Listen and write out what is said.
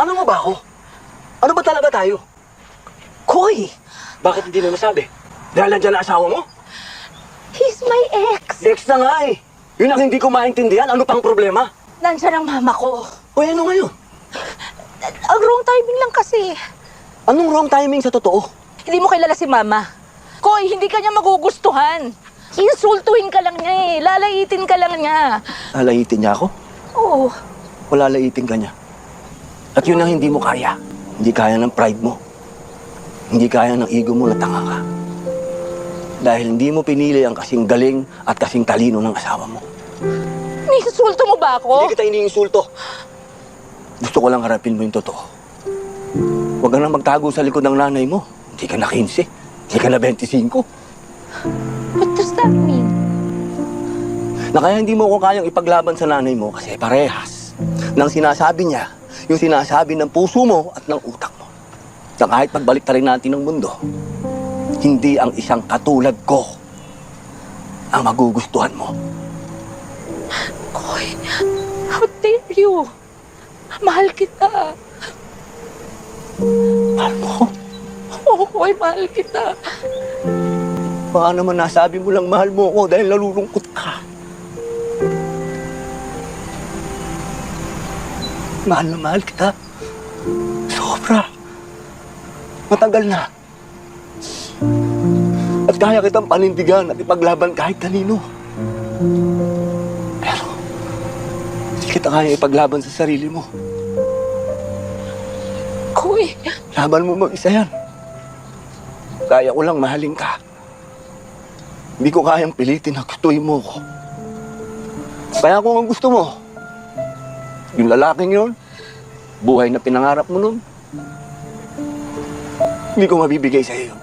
Ano mo ba ako? Ano ba talaga tayo? Koy, Bakit hindi mo nasabi? Dahil nandiyan na asawa mo? he's my ex. Ex na nga eh. Yun ang hindi ko maintindihan. Ano pang problema? Nandyan ang mama ko. O ano ngayon? Ang wrong timing lang kasi. Anong wrong timing sa totoo? Hindi mo kilala si mama. Koy, hindi ka niya magugustuhan. Insultuhin ka lang niya eh. Lalaitin ka lang niya. Lalayitin niya ako? Oo. O lalayitin ka niya? At yun ang hindi mo kaya. Hindi kaya ng pride mo. Hindi kaya ng ego mo na tanga ka. Dahil hindi mo pinili ang kasing galing at kasing talino ng asawa mo. Niinsulto mo ba ako? Hindi kita iniinsulto. Gusto ko lang harapin mo yung totoo. Huwag ka na magtago sa likod ng nanay mo. Hindi ka na 15. Hindi ka na 25. What does that mean? Na kaya hindi mo ko kayang ipaglaban sa nanay mo kasi parehas. Nang sinasabi niya, yung sinasabi ng puso mo at ng utak mo. Na kahit pagbalik rin natin ng mundo, hindi ang isang katulad ko ang magugustuhan mo. Koy, how dare you? Mahal kita. Mahal mo ko? Oo, Koy, mahal kita. Baka naman nasabi mo lang mahal mo ko dahil nalulungkot ka. Mahal na mahal kita. Sobra. Matagal na. At kaya kitang panindigan at ipaglaban kahit kanino. Pero, hindi kita kaya ipaglaban sa sarili mo. Koy, Laban mo mag-isa yan. Kaya ko lang mahalin ka. Hindi ko kayang pilitin na gustuhin mo ko. Kaya kung ang gusto mo, yung lalaking yun, buhay na pinangarap mo nun, hindi ko mabibigay sa'yo yun.